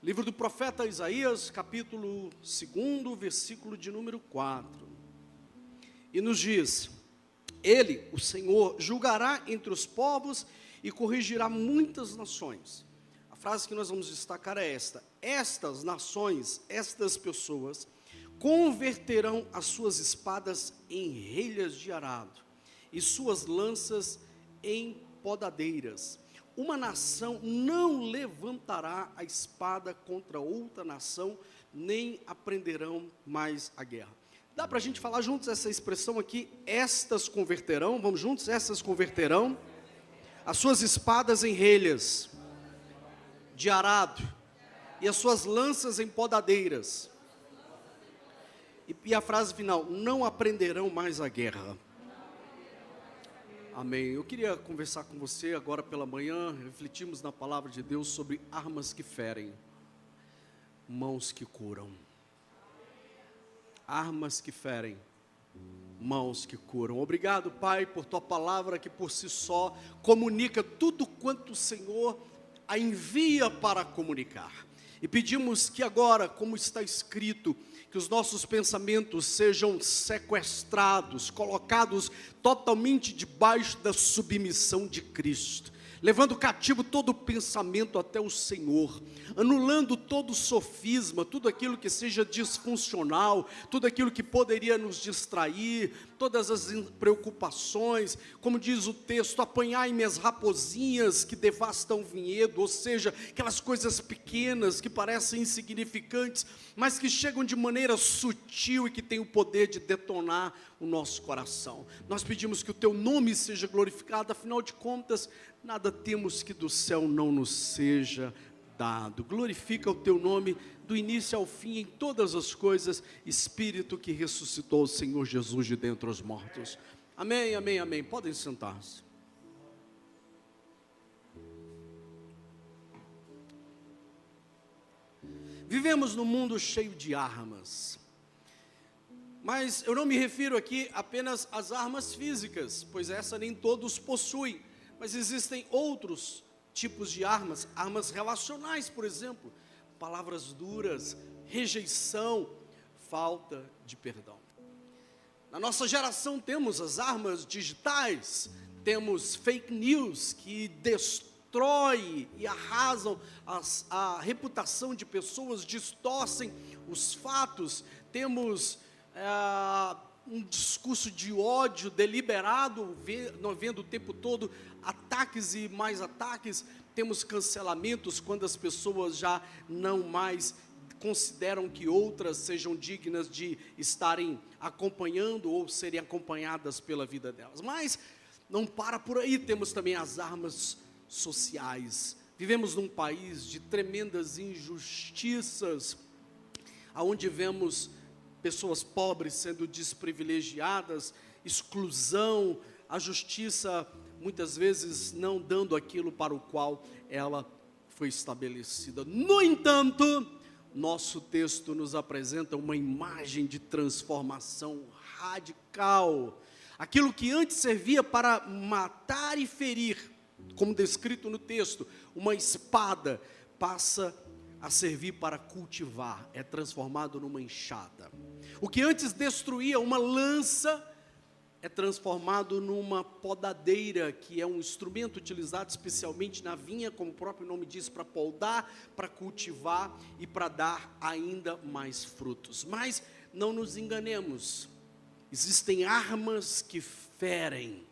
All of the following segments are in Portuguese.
Livro do profeta Isaías, capítulo 2, versículo de número 4. E nos diz: Ele, o Senhor, julgará entre os povos e corrigirá muitas nações. A frase que nós vamos destacar é esta: estas nações, estas pessoas, converterão as suas espadas em relhas de arado e suas lanças em podadeiras. Uma nação não levantará a espada contra outra nação, nem aprenderão mais a guerra. Dá para a gente falar juntos essa expressão aqui? Estas converterão, vamos juntos? Essas converterão as suas espadas em relhas de arado e as suas lanças em podadeiras. E a frase final: não aprenderão mais a guerra. Amém. Eu queria conversar com você agora pela manhã. Refletimos na palavra de Deus sobre armas que ferem, mãos que curam. Armas que ferem, mãos que curam. Obrigado, Pai, por Tua palavra que por si só comunica tudo quanto o Senhor a envia para comunicar. E pedimos que agora, como está escrito, que os nossos pensamentos sejam sequestrados, colocados totalmente debaixo da submissão de Cristo, levando cativo todo o pensamento até o Senhor, anulando todo sofisma, tudo aquilo que seja disfuncional, tudo aquilo que poderia nos distrair, todas as preocupações, como diz o texto: apanhai-me as raposinhas que devastam o vinhedo, ou seja, aquelas coisas pequenas que parecem insignificantes, mas que chegam de maneira sutil e que têm o poder de detonar o nosso coração. Nós pedimos que o Teu nome seja glorificado, afinal de contas, nada temos que do céu não nos seja dado. Glorifica o Teu nome do início ao fim em todas as coisas, Espírito que ressuscitou o Senhor Jesus de dentre os mortos. Amém, amém, amém. Podem sentar-se. Vivemos num mundo cheio de armas, mas eu não me refiro aqui apenas às armas físicas, pois essa nem todos possuem, mas existem outros tipos de armas, armas relacionais, por exemplo, palavras duras, rejeição, falta de perdão. Na nossa geração temos as armas digitais, temos fake news que destrói e arrasam a reputação de pessoas, distorcem os fatos, temos um discurso de ódio deliberado, vendo o tempo todo ataques e mais ataques, temos cancelamentos quando as pessoas já não mais consideram que outras sejam dignas de estarem acompanhando ou serem acompanhadas pela vida delas. Mas não para por aí, temos também as armas sociais. Vivemos num país de tremendas injustiças, onde vemos pessoas pobres sendo desprivilegiadas, exclusão, a justiça muitas vezes não dando aquilo para o qual ela foi estabelecida. No entanto, nosso texto nos apresenta uma imagem de transformação radical. Aquilo que antes servia para matar e ferir, como descrito no texto, uma espada, passa a servir para cultivar, é transformado numa enxada. O que antes destruía, uma lança, é transformado numa podadeira, que é um instrumento utilizado especialmente na vinha, como o próprio nome diz, para podar, para cultivar e para dar ainda mais frutos. Mas não nos enganemos, existem armas que ferem.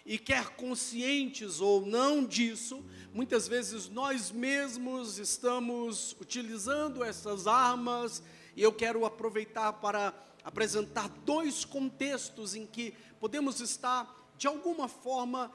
E quer conscientes ou não disso, muitas vezes nós mesmos estamos utilizando essas armas, e eu quero aproveitar para apresentar dois contextos em que podemos estar, de alguma forma,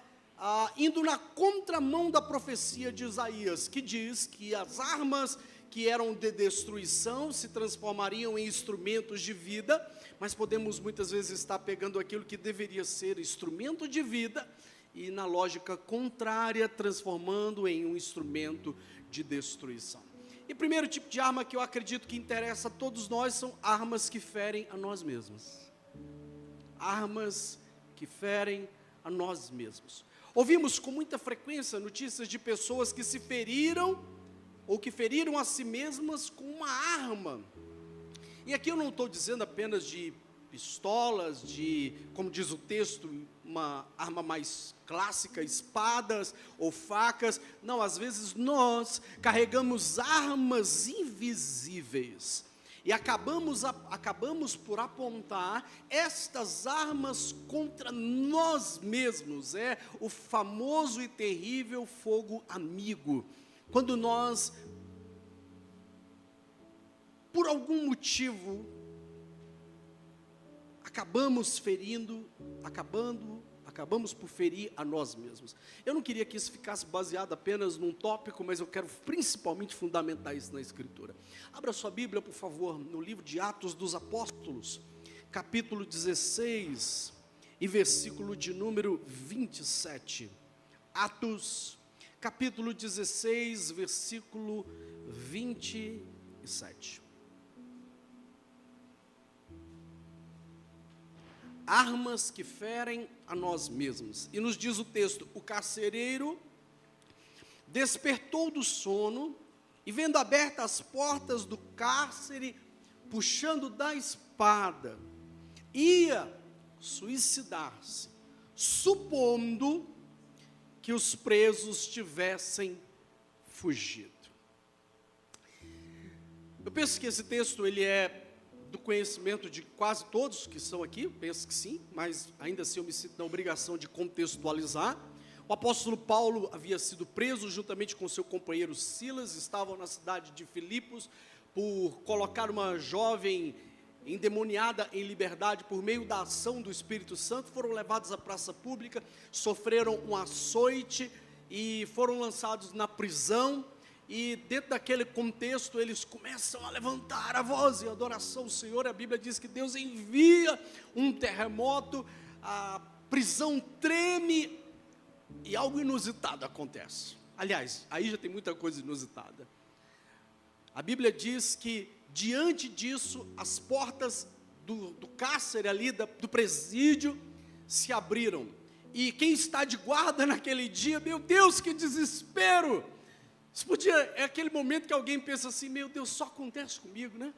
indo na contramão da profecia de Isaías, que diz que as armas que eram de destruição se transformariam em instrumentos de vida, mas podemos muitas vezes estar pegando aquilo que deveria ser instrumento de vida e, na lógica contrária, transformando em um instrumento de destruição. E o primeiro tipo de arma que eu acredito que interessa a todos nós são armas que ferem a nós mesmos. Armas que ferem a nós mesmos. Ouvimos com muita frequência notícias de pessoas que se feriram ou que feriram a si mesmas com uma arma. E aqui eu não estou dizendo apenas de pistolas, de, como diz o texto, uma arma mais clássica, espadas ou facas. Não, às vezes nós carregamos armas invisíveis e acabamos por apontar estas armas contra nós mesmos. É o famoso e terrível fogo amigo. Quando nós, por algum motivo, acabamos por ferir a nós mesmos. Eu não queria que isso ficasse baseado apenas num tópico, mas eu quero principalmente fundamentar isso na Escritura. Abra sua Bíblia, por favor, no livro de Atos dos Apóstolos, capítulo 16, e versículo de número 27. Atos, capítulo 16, versículo 27. Armas que ferem a nós mesmos. E nos diz o texto: o carcereiro despertou do sono, e vendo abertas as portas do cárcere, puxando da espada, ia suicidar-se, supondo que os presos tivessem fugido. Eu penso que esse texto ele é do conhecimento de quase todos que estão aqui, penso que sim, mas ainda assim eu me sinto na obrigação de contextualizar. O apóstolo Paulo havia sido preso juntamente com seu companheiro Silas, estavam na cidade de Filipos por colocar uma jovem endemoniada em liberdade por meio da ação do Espírito Santo. Foram levados à praça pública, sofreram um açoite e foram lançados na prisão. E dentro daquele contexto, eles começam a levantar a voz em adoração ao Senhor. A Bíblia diz que Deus envia um terremoto, a prisão treme e algo inusitado acontece. Aliás, aí já tem muita coisa inusitada. A Bíblia diz que diante disso, as portas do cárcere ali, do presídio, se abriram. E quem está de guarda naquele dia, meu Deus, que desespero! Isso é aquele momento que alguém pensa assim: meu Deus, só acontece comigo, né?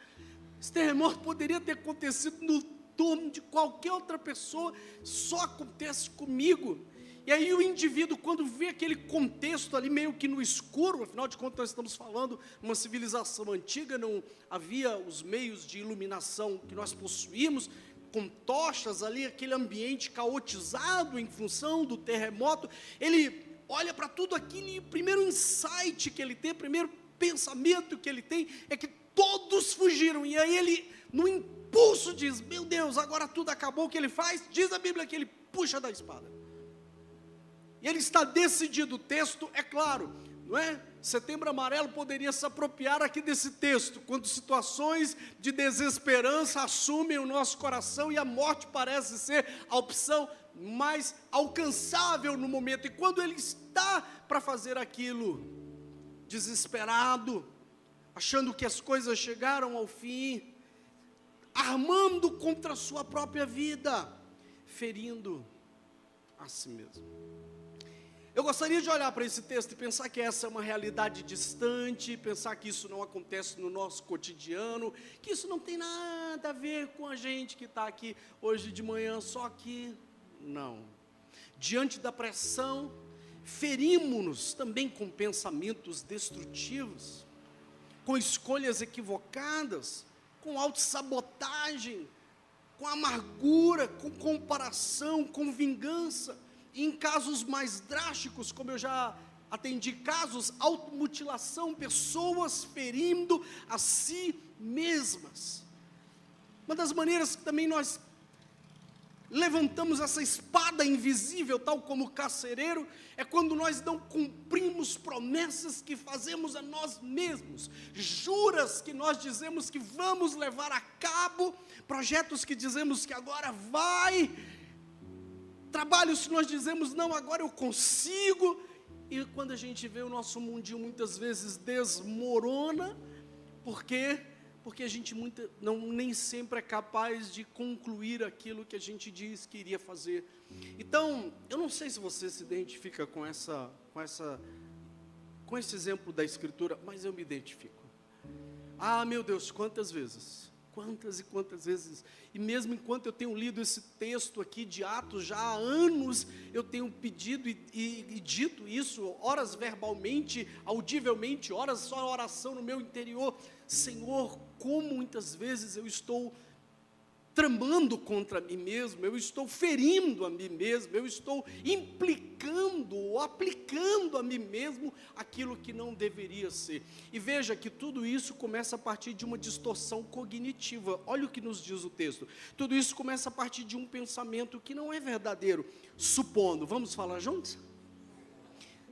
Esse terremoto poderia ter acontecido no turno de qualquer outra pessoa, só acontece comigo. E aí o indivíduo, quando vê aquele contexto ali meio que no escuro, afinal de contas nós estamos falando de uma civilização antiga, não havia os meios de iluminação que nós possuímos, com tochas ali, aquele ambiente caotizado em função do terremoto, ele olha para tudo aquilo e o primeiro insight que ele tem, o primeiro pensamento que ele tem é que todos fugiram. E aí ele, no impulso, diz: meu Deus, agora tudo acabou. O que ele faz? Diz a Bíblia que ele puxa da espada. E ele está decidido. O texto é claro, não é? Setembro Amarelo poderia se apropriar aqui desse texto, quando situações de desesperança assumem o nosso coração e a morte parece ser a opção mais alcançável no momento. E quando ele está para fazer aquilo, desesperado, achando que as coisas chegaram ao fim, armando contra a sua própria vida, ferindo a si mesmo. Eu gostaria de olhar para esse texto e pensar que essa é uma realidade distante, pensar que isso não acontece no nosso cotidiano, que isso não tem nada a ver com a gente que está aqui hoje de manhã, só que não. Diante da pressão, ferimos-nos também com pensamentos destrutivos, com escolhas equivocadas, com autossabotagem, com amargura, com comparação, com vingança. E em casos mais drásticos, como eu já atendi casos, automutilação, pessoas ferindo a si mesmas. Uma das maneiras que também nós levantamos essa espada invisível, tal como o carcereiro, é quando nós não cumprimos promessas que fazemos a nós mesmos, juras que nós dizemos que vamos levar a cabo, projetos que dizemos que agora vai, trabalhos que nós dizemos, não, agora eu consigo, e quando a gente vê o nosso mundinho muitas vezes desmorona, por quê? Porque a gente nem sempre é capaz de concluir aquilo que a gente diz que iria fazer. Então, eu não sei se você se identifica com com esse exemplo da Escritura, mas eu me identifico. Ah, meu Deus, quantas vezes, quantas e quantas vezes, e mesmo enquanto eu tenho lido esse texto aqui de Atos, já há anos, eu tenho pedido e dito isso, horas verbalmente, audivelmente, horas só oração no meu interior, Senhor, como muitas vezes eu estou tramando contra mim mesmo, eu estou ferindo a mim mesmo, eu estou implicando ou aplicando a mim mesmo aquilo que não deveria ser. E veja que tudo isso começa a partir de uma distorção cognitiva. Olha o que nos diz o texto. Tudo isso começa a partir de um pensamento que não é verdadeiro. Supondo, vamos falar juntos?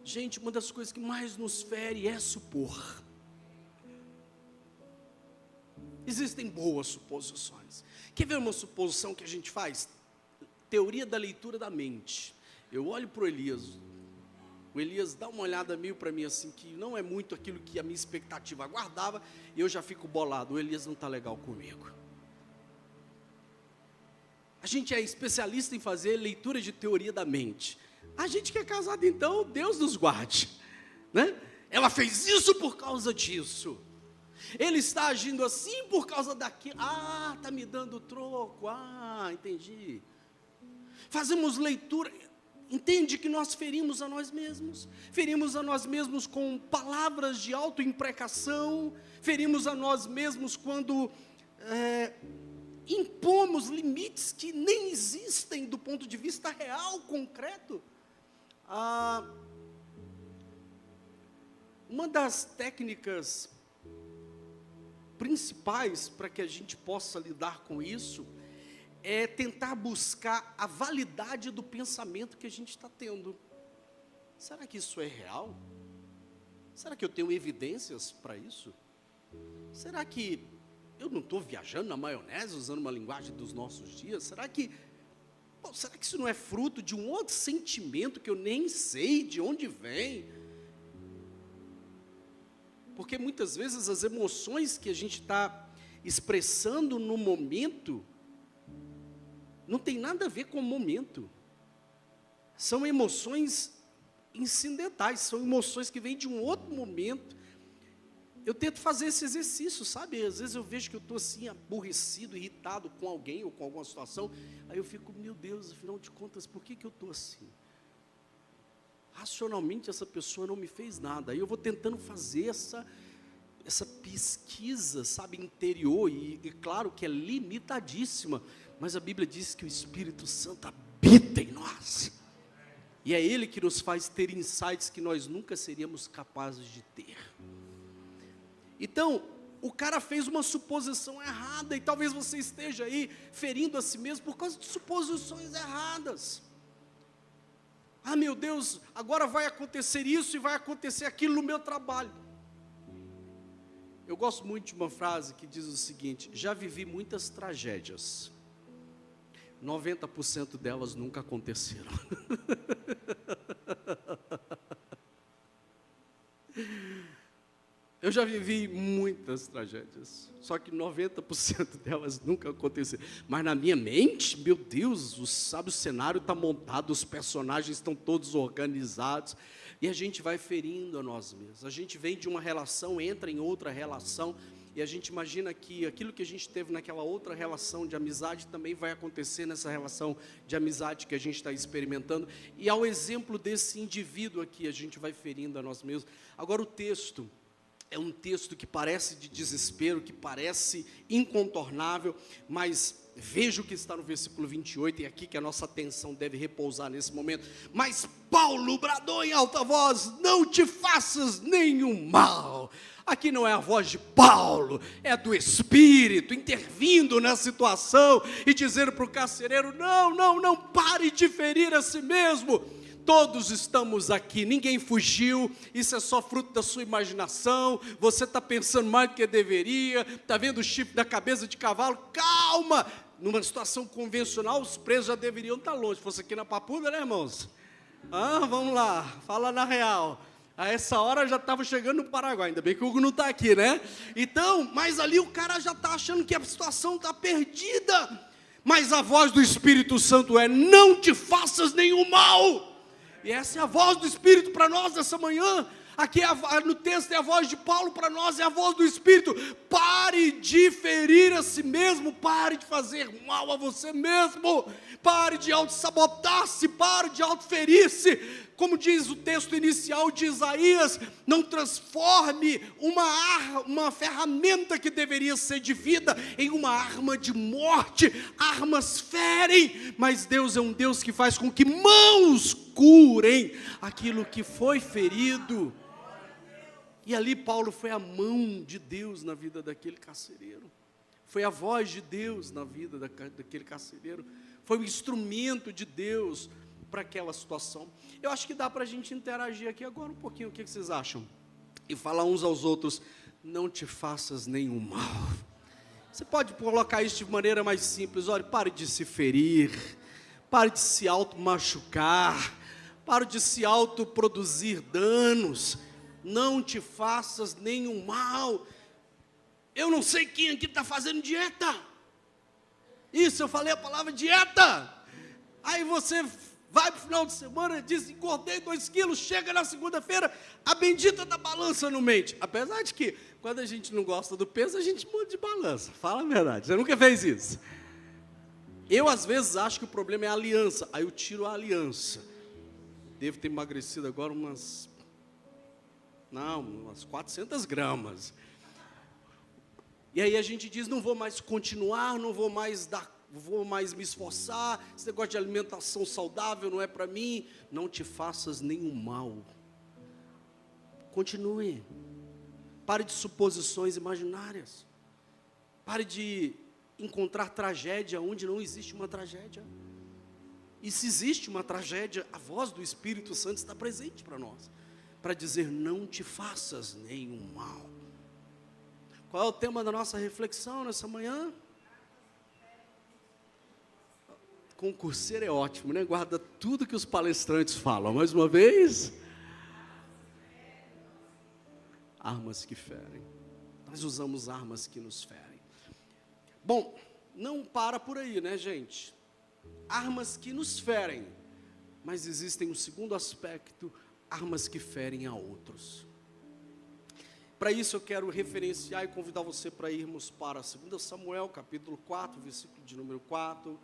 Gente, uma das coisas que mais nos fere é supor. Existem boas suposições. Quer ver uma suposição que a gente faz? Teoria da leitura da mente. Eu olho para o Elias dá uma olhada meio para mim assim, que não é muito aquilo que a minha expectativa aguardava, e eu já fico bolado, o Elias não está legal comigo. A gente é especialista em fazer leitura de teoria da mente. A gente que é casado então, Deus nos guarde, né? Ela fez isso por causa disso. Ele está agindo assim por causa daquilo. Ah, está me dando troco. Ah, entendi. Fazemos leitura. Entende que nós ferimos a nós mesmos. Ferimos a nós mesmos com palavras de autoimprecação. Ferimos a nós mesmos quando impomos limites que nem existem do ponto de vista real, concreto. Uma das técnicas principais para que a gente possa lidar com isso é tentar buscar a validade do pensamento que a gente está tendo. Será que isso é real? Será que eu tenho evidências para isso? Será que eu não estou viajando na maionese, usando uma linguagem dos nossos dias? Será que isso não é fruto de um outro sentimento que eu nem sei de onde vem? Porque muitas vezes as emoções que a gente está expressando no momento não tem nada a ver com o momento. São emoções incidentais, são emoções que vêm de um outro momento. Eu tento fazer esse exercício, sabe? Às vezes eu vejo que eu estou assim, aborrecido, irritado com alguém ou com alguma situação. Aí eu fico, meu Deus, afinal de contas, por que eu estou assim? Racionalmente essa pessoa não me fez nada. Aí eu vou tentando fazer essa pesquisa, sabe, interior, e claro que é limitadíssima, mas a Bíblia diz que o Espírito Santo habita em nós, e é Ele que nos faz ter insights que nós nunca seríamos capazes de ter. Então, o cara fez uma suposição errada, e talvez você esteja aí ferindo a si mesmo por causa de suposições erradas. Ah, meu Deus, agora vai acontecer isso e vai acontecer aquilo no meu trabalho. Eu gosto muito de uma frase que diz o seguinte: já vivi muitas tragédias, 90% delas nunca aconteceram. Eu já vivi muitas tragédias, só que 90% delas nunca aconteceram. Mas na minha mente, meu Deus, o cenário está montado, os personagens estão todos organizados, e a gente vai ferindo a nós mesmos. A gente vem de uma relação, entra em outra relação, e a gente imagina que aquilo que a gente teve naquela outra relação de amizade também vai acontecer nessa relação de amizade que a gente está experimentando. E ao exemplo desse indivíduo aqui, a gente vai ferindo a nós mesmos. Agora o texto é um texto que parece de desespero, que parece incontornável, mas veja o que está no versículo 28, e aqui que a nossa atenção deve repousar nesse momento. Mas Paulo bradou em alta voz: não te faças nenhum mal. Aqui não é a voz de Paulo, é do Espírito intervindo na situação e dizendo para o carcereiro: não pare de ferir a si mesmo. Todos estamos aqui, ninguém fugiu, isso é só fruto da sua imaginação, você está pensando mais do que deveria, está vendo o chifre da cabeça de cavalo, calma! Numa situação convencional, os presos já deveriam estar longe. Se fosse aqui na Papuda, né, irmãos? Vamos lá, fala na real. A essa hora já estava chegando no Paraguai, ainda bem que o Hugo não está aqui, né? Então, mas ali o cara já está achando que a situação está perdida. Mas a voz do Espírito Santo é: não te faças nenhum mal. E essa é a voz do Espírito para nós nessa manhã. Aqui no texto é a voz de Paulo, para nós é a voz do Espírito. Pare de ferir a si mesmo, pare de fazer mal a você mesmo, pare de auto-sabotar-se, pare de auto-ferir-se. Como diz o texto inicial de Isaías, não transforme uma ferramenta que deveria ser de vida em uma arma de morte. Armas ferem, mas Deus é um Deus que faz com que mãos curem aquilo que foi ferido. E ali Paulo foi a mão de Deus na vida daquele carcereiro, foi a voz de Deus na vida daquele carcereiro, foi o instrumento de Deus para aquela situação. Eu acho que dá para a gente interagir aqui agora um pouquinho, o que vocês acham? E falar uns aos outros, não te faças nenhum mal. Você pode colocar isso de maneira mais simples, olha, pare de se ferir, pare de se auto-machucar, pare de se auto-produzir danos, não te faças nenhum mal. Eu não sei quem aqui está fazendo dieta. Isso, eu falei a palavra dieta. Aí você vai para o final de semana e diz, engordei 2 quilos, chega na segunda-feira, a bendita da balança não mente. Apesar de que, quando a gente não gosta do peso, a gente muda de balança. Fala a verdade, você nunca fez isso. Eu, às vezes, acho que o problema é a aliança. Aí eu tiro a aliança. Devo ter emagrecido agora umas 400 gramas. E aí a gente diz, não vou mais continuar, não vou mais me esforçar, esse negócio de alimentação saudável não é para mim. Não te faças nenhum mal. Continue. Pare de suposições imaginárias. Pare de encontrar tragédia onde não existe uma tragédia. E se existe uma tragédia, a voz do Espírito Santo está presente para nós, para dizer, não te faças nenhum mal. Qual é o tema da nossa reflexão nessa manhã? Concurseiro é ótimo, né? Guarda tudo que os palestrantes falam. Mais uma vez. Armas que ferem. Nós usamos armas que nos ferem. Bom, não para por aí, né, gente? Armas que nos ferem. Mas existem um segundo aspecto, armas que ferem a outros. Para isso eu quero referenciar e convidar você para irmos para 2 Samuel, capítulo 4, versículo de número 4.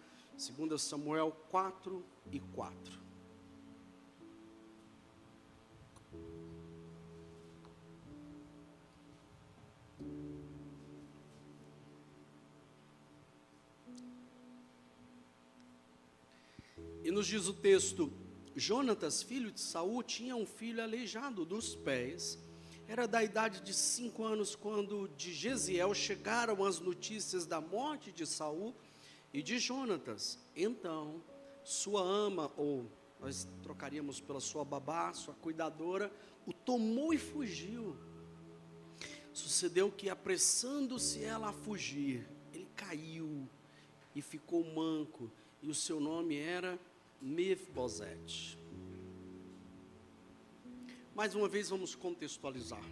2 Samuel 4 e 4. E nos diz o texto, Jonatas, filho de Saul, tinha um filho aleijado dos pés. Era da idade de 5 anos quando de Jeziel chegaram as notícias da morte de Saul e de Jonatas. Então, sua ama, ou nós trocaríamos pela sua babá, sua cuidadora, o tomou e fugiu. Sucedeu que, apressando-se ela a fugir, ele caiu e ficou manco, e o seu nome era Mefibosete. Mais uma vez vamos contextualizar.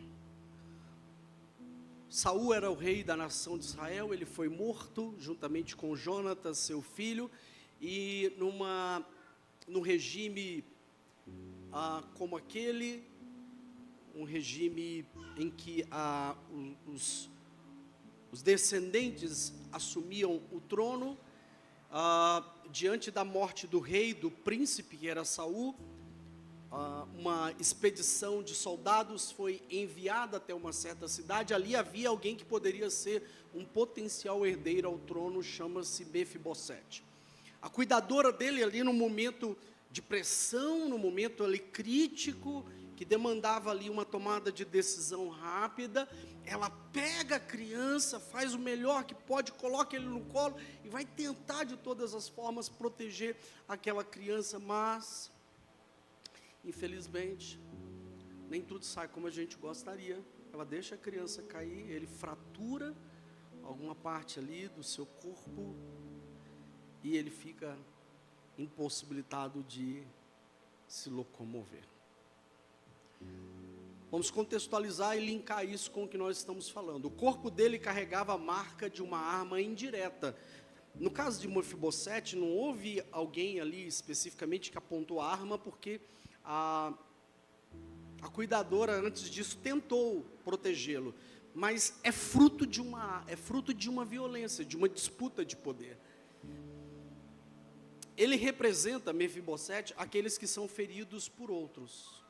Saul era o rei da nação de Israel, ele foi morto juntamente com Jonatas, seu filho, e num regime como aquele, um regime em que os descendentes assumiam o trono, diante da morte do rei, do príncipe que era Saul, uma expedição de soldados foi enviada até uma certa cidade. Ali havia alguém que poderia ser um potencial herdeiro ao trono, chama-se Mefibosete. A cuidadora dele ali no momento de pressão, no momento ali crítico, que demandava ali uma tomada de decisão rápida, ela pega a criança, faz o melhor que pode, coloca ele no colo e vai tentar de todas as formas proteger aquela criança, mas infelizmente, nem tudo sai como a gente gostaria. Ela deixa a criança cair, ele fratura alguma parte ali do seu corpo e ele fica impossibilitado de se locomover. Vamos contextualizar e linkar isso com o que nós estamos falando. O corpo dele carregava a marca de uma arma indireta. No caso de Mefibosete, não houve alguém ali especificamente que apontou a arma, porque a A cuidadora, antes disso, tentou protegê-lo, mas é fruto de uma violência, de uma disputa de poder. Ele representa, Mefibosete, aqueles que são feridos por outros.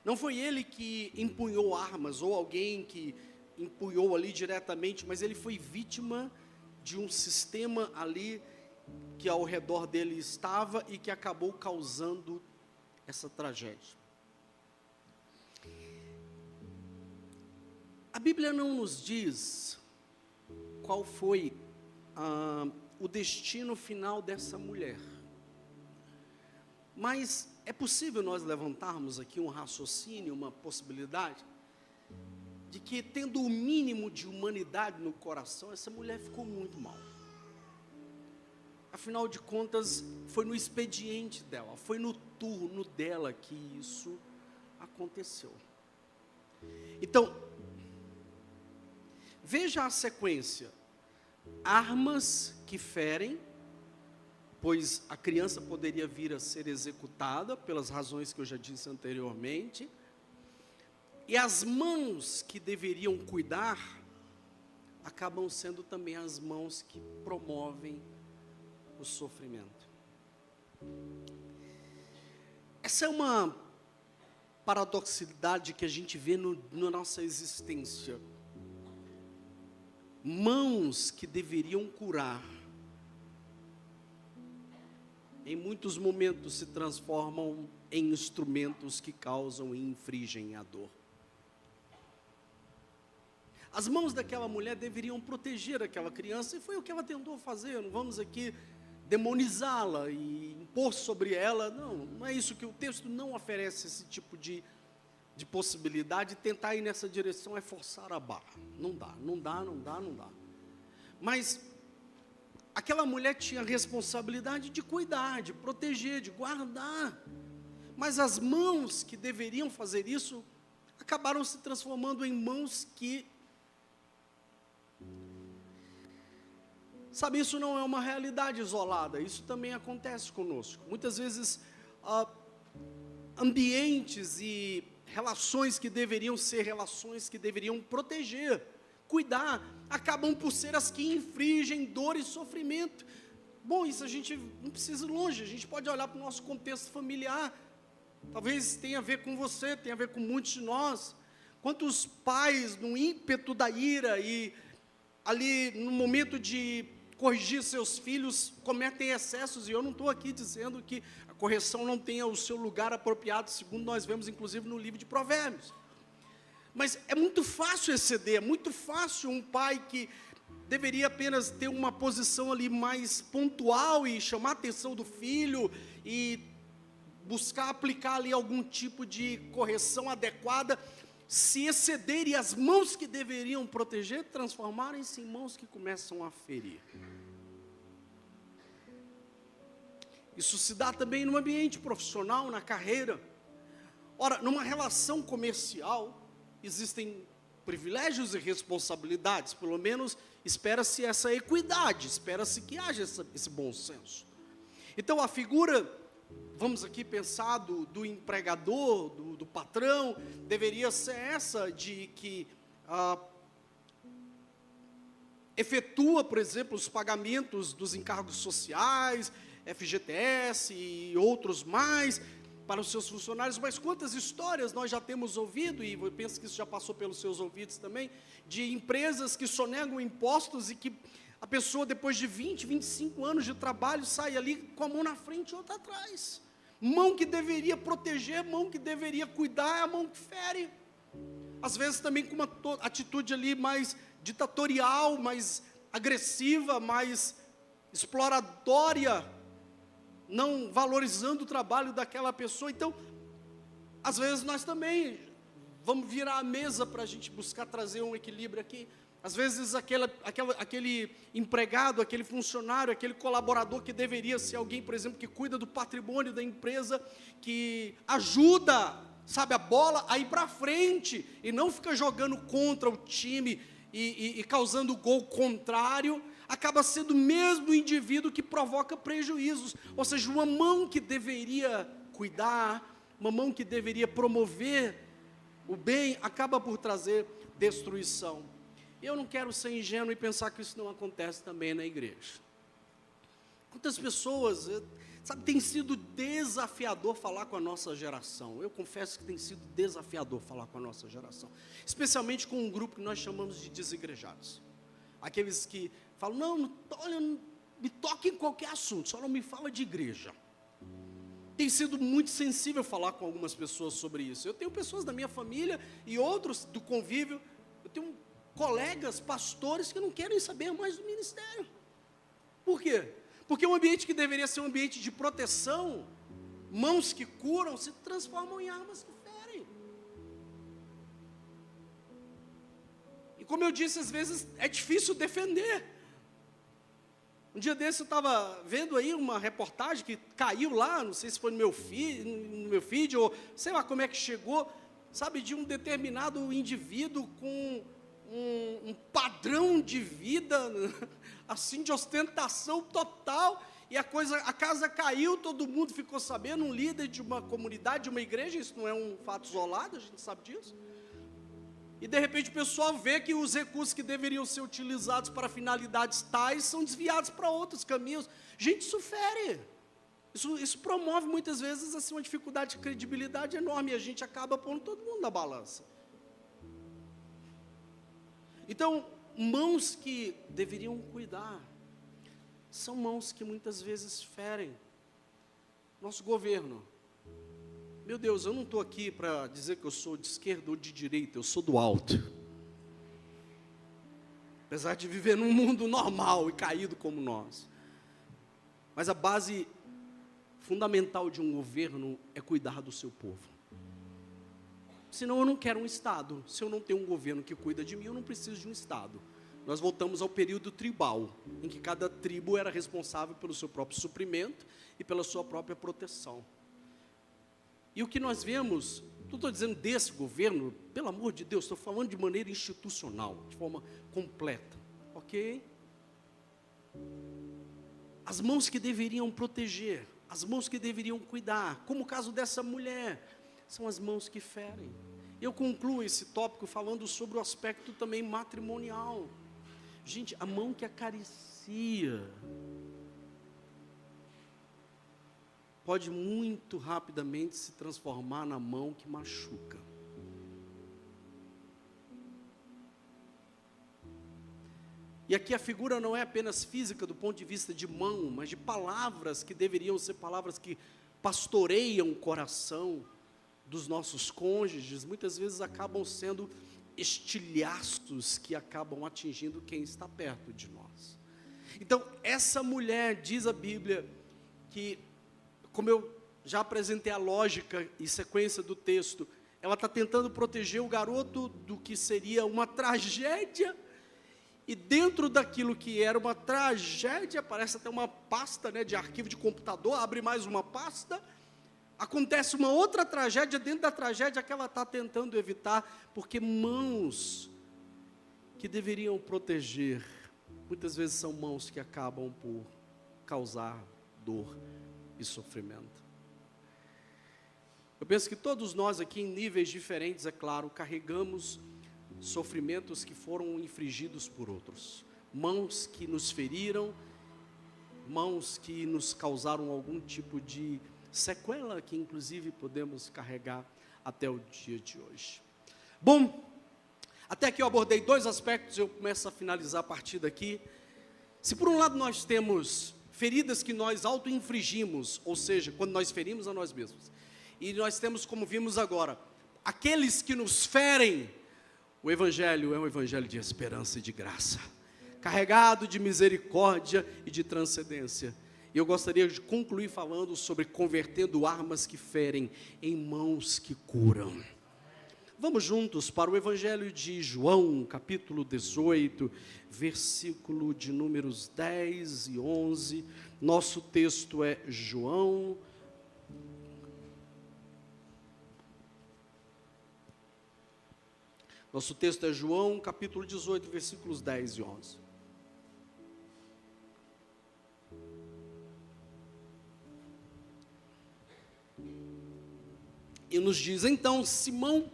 Não foi ele que empunhou armas, ou alguém que empunhou ali diretamente, mas ele foi vítima de um sistema ali que ao redor dele estava e que acabou causando essa tragédia. A Bíblia não nos diz qual foi o destino final dessa mulher, mas é possível nós levantarmos aqui um raciocínio, uma possibilidade, de que tendo o mínimo de humanidade no coração, essa mulher ficou muito mal. Afinal de contas, foi no expediente dela, foi no turno dela que isso aconteceu. Então, veja a sequência: armas que ferem, pois a criança poderia vir a ser executada pelas razões que eu já disse anteriormente, e as mãos que deveriam cuidar, acabam sendo também as mãos que promovem o sofrimento. Essa é uma paradoxalidade que a gente vê na nossa existência. Mãos que deveriam curar, em muitos momentos se transformam em instrumentos que causam e infligem a dor. As mãos daquela mulher deveriam proteger aquela criança, e foi o que ela tentou fazer. Não vamos aqui demonizá-la e impor sobre ela, não é isso, que o texto não oferece esse tipo de possibilidade. Tentar ir nessa direção é forçar a barra. Não dá. Mas aquela mulher tinha a responsabilidade de cuidar, de proteger, de guardar. Mas as mãos que deveriam fazer isso acabaram se transformando em mãos que... Sabe, isso não é uma realidade isolada, isso também acontece conosco. Muitas vezes, ambientes e relações que deveriam ser relações que deveriam proteger, cuidar, acabam por ser as que infligem dor e sofrimento. Bom, isso a gente não precisa ir longe, a gente pode olhar para o nosso contexto familiar. Talvez tenha a ver com você, tenha a ver com muitos de nós. Quantos pais, no ímpeto da ira e ali no momento de corrigir seus filhos, cometem excessos, e eu não estou aqui dizendo que a correção não tenha o seu lugar apropriado, segundo nós vemos inclusive no livro de Provérbios. Mas é muito fácil exceder, é muito fácil um pai que deveria apenas ter uma posição ali mais pontual e chamar a atenção do filho e buscar aplicar ali algum tipo de correção adequada, se exceder e as mãos que deveriam proteger transformarem-se em mãos que começam a ferir. Isso se dá também no ambiente profissional, na carreira. Ora, numa relação comercial, existem privilégios e responsabilidades, pelo menos espera-se essa equidade, espera-se que haja esse bom senso. Então a figura, vamos aqui pensar do empregador, do patrão, deveria ser essa de que efetua, por exemplo, os pagamentos dos encargos sociais, FGTS e outros mais, para os seus funcionários. Mas quantas histórias nós já temos ouvido, e eu penso que isso já passou pelos seus ouvidos também, de empresas que sonegam impostos e que a pessoa, depois de 20, 25 anos de trabalho, sai ali com a mão na frente e outra atrás. Mão que deveria proteger, mão que deveria cuidar, é a mão que fere. Às vezes também com uma atitude ali mais ditatorial, mais agressiva, mais exploratória, não valorizando o trabalho daquela pessoa. Então, às vezes nós também vamos virar a mesa para a gente buscar trazer um equilíbrio aqui. Às vezes aquele empregado, aquele funcionário, aquele colaborador que deveria ser alguém, por exemplo, que cuida do patrimônio da empresa, que ajuda, sabe, a bola a ir para frente e não fica jogando contra o time e causando gol contrário, acaba sendo o mesmo indivíduo que provoca prejuízos. Ou seja, uma mão que deveria cuidar, uma mão que deveria promover O bem acaba por trazer destruição. Eu não quero ser ingênuo e pensar que isso não acontece também na igreja. Quantas pessoas, sabe, tem sido desafiador falar com a nossa geração. Eu confesso que tem sido desafiador falar com a nossa geração. Especialmente com um grupo que nós chamamos de desigrejados. Aqueles que falam, não, olha, me toque em qualquer assunto, só não me fala de igreja. Tem sido muito sensível falar com algumas pessoas sobre isso. Eu tenho pessoas da minha família e outros do convívio. Eu tenho colegas, pastores, que não querem saber mais do ministério. Por quê? Porque um ambiente que deveria ser um ambiente de proteção, mãos que curam, se transformam em armas que ferem. E como eu disse, às vezes é difícil defender. Um dia desse eu estava vendo aí uma reportagem que caiu lá, não sei se foi no meu feed, ou sei lá como é que chegou, sabe, de um determinado indivíduo com um padrão de vida, assim, de ostentação total, e a casa caiu, todo mundo ficou sabendo, um líder de uma comunidade, de uma igreja, isso não é um fato isolado, a gente sabe disso. E de repente o pessoal vê que os recursos que deveriam ser utilizados para finalidades tais são desviados para outros caminhos. Gente, isso fere. Isso promove muitas vezes assim, uma dificuldade de credibilidade enorme, e a gente acaba pondo todo mundo na balança. Então, mãos que deveriam cuidar, são mãos que muitas vezes ferem. Nosso governo. Meu Deus, eu não estou aqui para dizer que eu sou de esquerda ou de direita, eu sou do alto. Apesar de viver num mundo normal e caído como nós. Mas a base fundamental de um governo é cuidar do seu povo. Senão eu não quero um Estado. Se eu não tenho um governo que cuida de mim, eu não preciso de um Estado. Nós voltamos ao período tribal, em que cada tribo era responsável pelo seu próprio suprimento e pela sua própria proteção. E o que nós vemos, não estou dizendo desse governo, pelo amor de Deus, estou falando de maneira institucional, de forma completa, ok? As mãos que deveriam proteger, as mãos que deveriam cuidar, como o caso dessa mulher, são as mãos que ferem. Eu concluo esse tópico falando sobre o aspecto também matrimonial. Gente, a mão que acaricia pode muito rapidamente se transformar na mão que machuca. E aqui a figura não é apenas física do ponto de vista de mão, mas de palavras que deveriam ser palavras que pastoreiam o coração dos nossos cônjuges, muitas vezes acabam sendo estilhaços que acabam atingindo quem está perto de nós. Então, essa mulher, diz a Bíblia, que, como eu já apresentei a lógica e sequência do texto, ela está tentando proteger o garoto do que seria uma tragédia, e dentro daquilo que era uma tragédia, parece até uma pasta, né, de arquivo de computador, abre mais uma pasta, acontece uma outra tragédia dentro da tragédia que ela está tentando evitar, porque mãos que deveriam proteger, muitas vezes são mãos que acabam por causar dor e sofrimento. Eu penso que todos nós aqui, em níveis diferentes, é claro, carregamos sofrimentos que foram infligidos por outros. Mãos que nos feriram, mãos que nos causaram algum tipo de sequela, que inclusive podemos carregar até o dia de hoje. Bom, até aqui eu abordei dois aspectos, eu começo a finalizar a partir daqui. Se por um lado nós temos feridas que nós auto-infligimos, ou seja, quando nós ferimos a nós mesmos, e nós temos, como vimos agora, aqueles que nos ferem, o Evangelho é um Evangelho de esperança e de graça, carregado de misericórdia e de transcendência. E eu gostaria de concluir falando sobre convertendo armas que ferem em mãos que curam. Vamos juntos para o Evangelho de João, capítulo 18, versículo de números 10 e 11. Nosso texto é João. Nosso texto é João, capítulo 18, versículos 10 e 11. E nos diz, então, Simão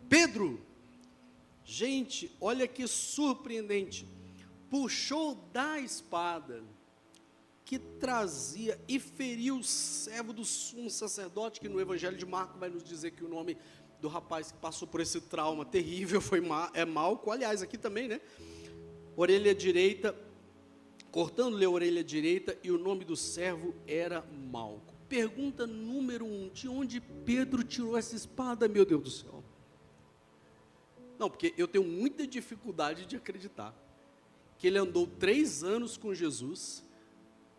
Pedro, gente, olha que surpreendente, puxou da espada que trazia e feriu o servo do sumo sacerdote, que no Evangelho de Marcos vai nos dizer que o nome do rapaz que passou por esse trauma terrível foi Malco, aliás, aqui também, né? Orelha direita, cortando-lhe a orelha direita, e o nome do servo era Malco. Pergunta número 1, de onde Pedro tirou essa espada, meu Deus do céu? Não, porque eu tenho muita dificuldade de acreditar que ele andou 3 anos com Jesus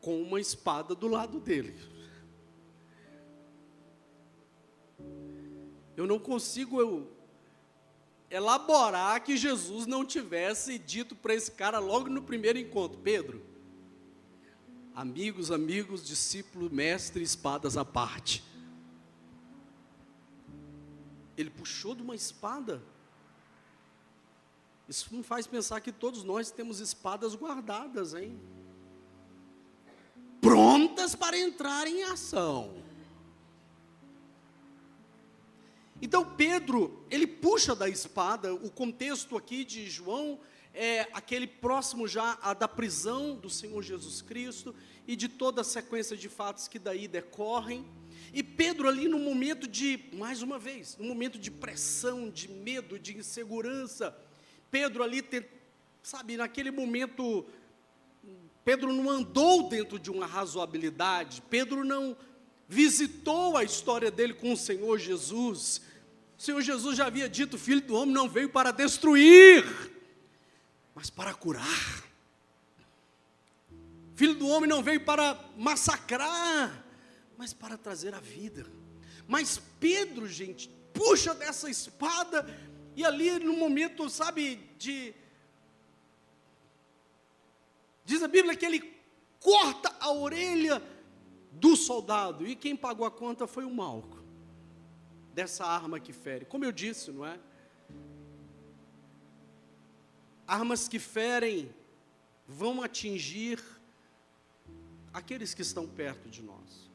com uma espada do lado dele. Eu não consigo elaborar que Jesus não tivesse dito para esse cara logo no primeiro encontro: Pedro, amigos, discípulo, mestre, espadas à parte. Ele puxou de uma espada. Isso me faz pensar que todos nós temos espadas guardadas, hein? Prontas para entrar em ação. Então Pedro, ele puxa da espada. O contexto aqui de João é aquele próximo já da prisão do Senhor Jesus Cristo e de toda a sequência de fatos que daí decorrem. E Pedro ali no momento de, mais uma vez, no momento de pressão, de medo, de insegurança, Pedro ali, sabe, naquele momento, Pedro não andou dentro de uma razoabilidade, Pedro não visitou a história dele com o Senhor Jesus. O Senhor Jesus já havia dito: o Filho do Homem não veio para destruir, mas para curar. O Filho do Homem não veio para massacrar, mas para trazer a vida. Mas Pedro, gente, puxa dessa espada, e ali no momento, sabe, diz a Bíblia que ele corta a orelha do soldado, e quem pagou a conta foi o Malco, dessa arma que fere. Como eu disse, não é? Armas que ferem vão atingir aqueles que estão perto de nós.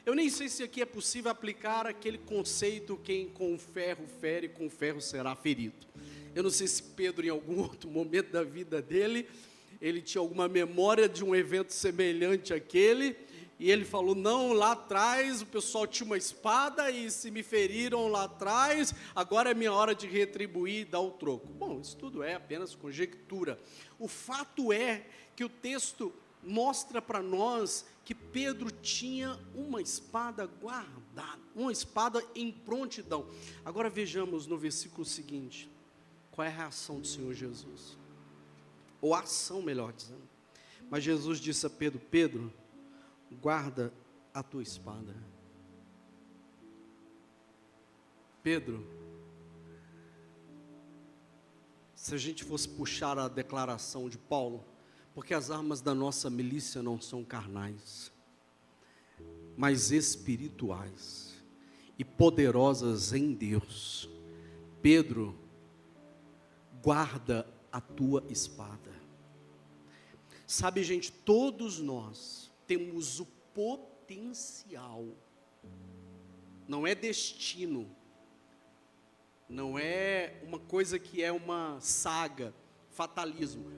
Eu nem sei se aqui é possível aplicar aquele conceito: quem com ferro fere, com ferro será ferido. Eu não sei se Pedro, em algum outro momento da vida dele, ele tinha alguma memória de um evento semelhante àquele, e ele falou: não, lá atrás o pessoal tinha uma espada, e se me feriram lá atrás, agora é minha hora de retribuir e dar o troco. Bom, isso tudo é apenas conjectura. O fato é que o texto mostra para nós que Pedro tinha uma espada guardada, uma espada em prontidão. Agora vejamos no versículo seguinte, qual é a reação do Senhor Jesus, ou a ação, melhor dizendo. Mas Jesus disse a Pedro: Pedro, guarda a tua espada. Pedro, se a gente fosse puxar a declaração de Paulo, porque as armas da nossa milícia não são carnais, mas espirituais e poderosas em Deus. Pedro, guarda a tua espada. Sabe, gente, todos nós temos o potencial, não é destino, não é uma coisa que é uma saga, fatalismo.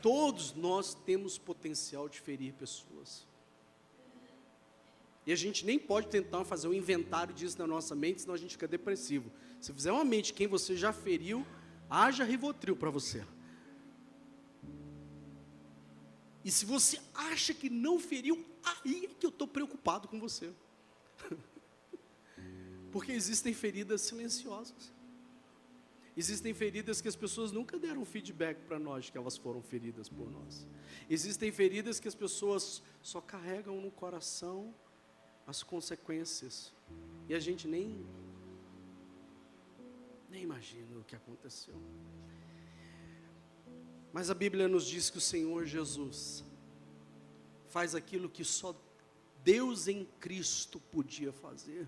Todos nós temos potencial de ferir pessoas. E a gente nem pode tentar fazer um inventário disso na nossa mente, senão a gente fica depressivo. Se fizer uma mente quem você já feriu, haja Rivotril para você. E se você acha que não feriu, aí é que eu estou preocupado com você. Porque existem feridas silenciosas. Existem feridas que as pessoas nunca deram feedback para nós, que elas foram feridas por nós. Existem feridas que as pessoas só carregam no coração as consequências. E a gente nem imagina o que aconteceu. Mas a Bíblia nos diz que o Senhor Jesus faz aquilo que só Deus em Cristo podia fazer.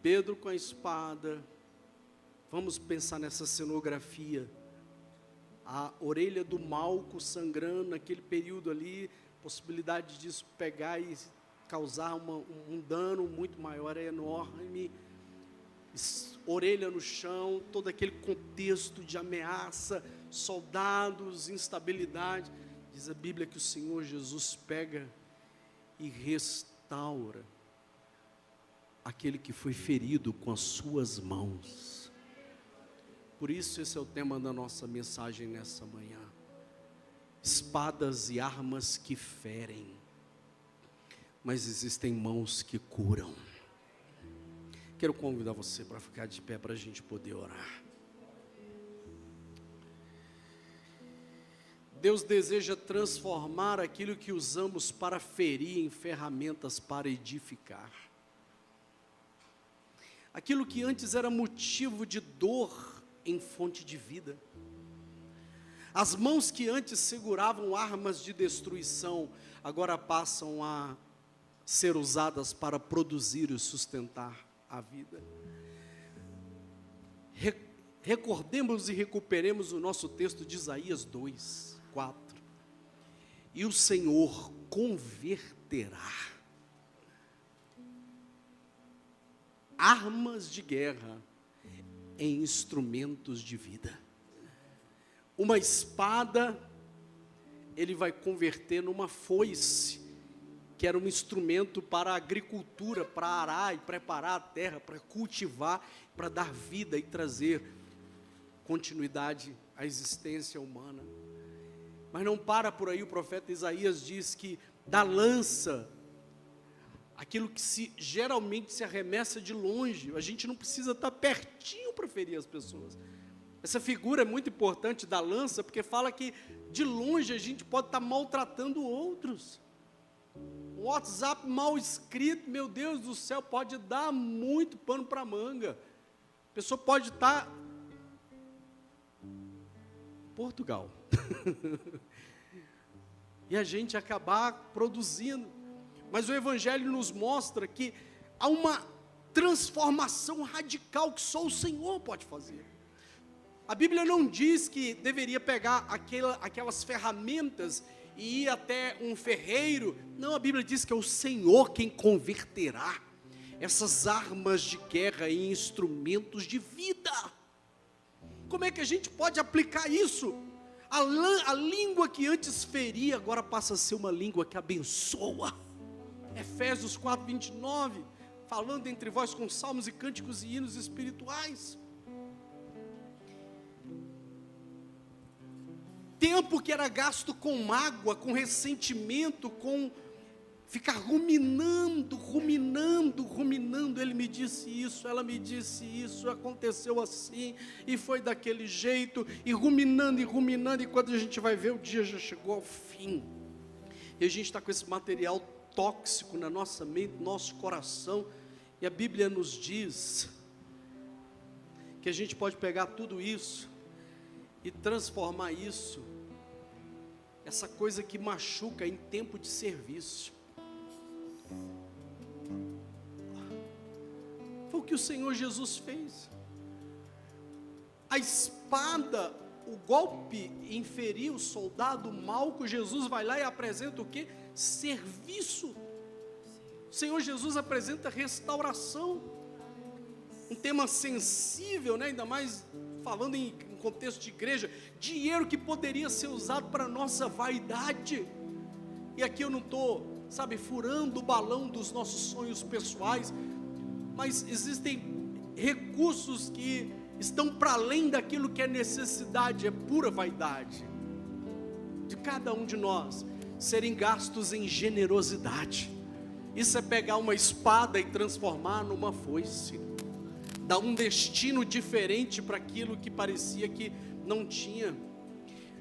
Pedro com a espada, vamos pensar nessa cenografia, a orelha do Malco sangrando naquele período ali, possibilidade disso pegar e causar um dano muito maior, é enorme. orelha no chão, todo aquele contexto de ameaça, soldados, instabilidade. Diz a Bíblia que o Senhor Jesus pega e restaura aquele que foi ferido com as suas mãos. Por isso esse é o tema da nossa mensagem nessa manhã. Espadas e armas que ferem, mas existem mãos que curam. Quero convidar você para ficar de pé para a gente poder orar. Deus deseja transformar aquilo que usamos para ferir em ferramentas para edificar. Aquilo que antes era motivo de dor em fonte de vida. As mãos que antes seguravam armas de destruição, agora passam a ser usadas para produzir e sustentar a vida. Recordemos e recuperemos o nosso texto de Isaías 2:4. E o Senhor converterá armas de guerra em instrumentos de vida. Uma espada, Ele vai converter numa foice, que era um instrumento para a agricultura, para arar e preparar a terra, para cultivar, para dar vida e trazer continuidade à existência humana. Mas não para por aí, o profeta Isaías diz que da lança, aquilo que geralmente se arremessa de longe, a gente não precisa estar pertinho para ferir as pessoas. Essa figura é muito importante da lança, porque fala que de longe a gente pode estar maltratando outros. Um WhatsApp mal escrito, meu Deus do céu, pode dar muito pano para manga. A pessoa pode estar Portugal e a gente acabar produzindo. Mas o Evangelho nos mostra que há uma transformação radical que só o Senhor pode fazer. A Bíblia não diz que deveria pegar aquelas ferramentas e ir até um ferreiro. Não, a Bíblia diz que é o Senhor quem converterá essas armas de guerra em instrumentos de vida. Como é que a gente pode aplicar isso? A língua que antes feria, agora passa a ser uma língua que abençoa. Efésios 4:29, falando entre vós com salmos e cânticos e hinos espirituais. Tempo que era gasto com mágoa, com ressentimento, com ficar ruminando, ele me disse isso, ela me disse isso, aconteceu assim, e foi daquele jeito, e ruminando, e quando a gente vai ver, o dia já chegou ao fim, e a gente está com esse material tóxico na nossa mente, no nosso coração, e a Bíblia nos diz que a gente pode pegar tudo isso e transformar isso, essa coisa que machuca, em tempo de serviço. Foi o que o Senhor Jesus fez. A espada, o golpe em ferir o soldado Malco, Jesus vai lá e apresenta o quê? Serviço. O Senhor Jesus apresenta restauração. Um tema sensível, né? Ainda mais falando em contexto de igreja. Dinheiro que poderia ser usado para nossa vaidade. E aqui eu não estou, furando o balão dos nossos sonhos pessoais, mas existem recursos que estão para além daquilo que é necessidade, é pura vaidade de cada um de nós, serem gastos em generosidade. Isso é pegar uma espada e transformar numa foice, dar um destino diferente para aquilo que parecia que não tinha.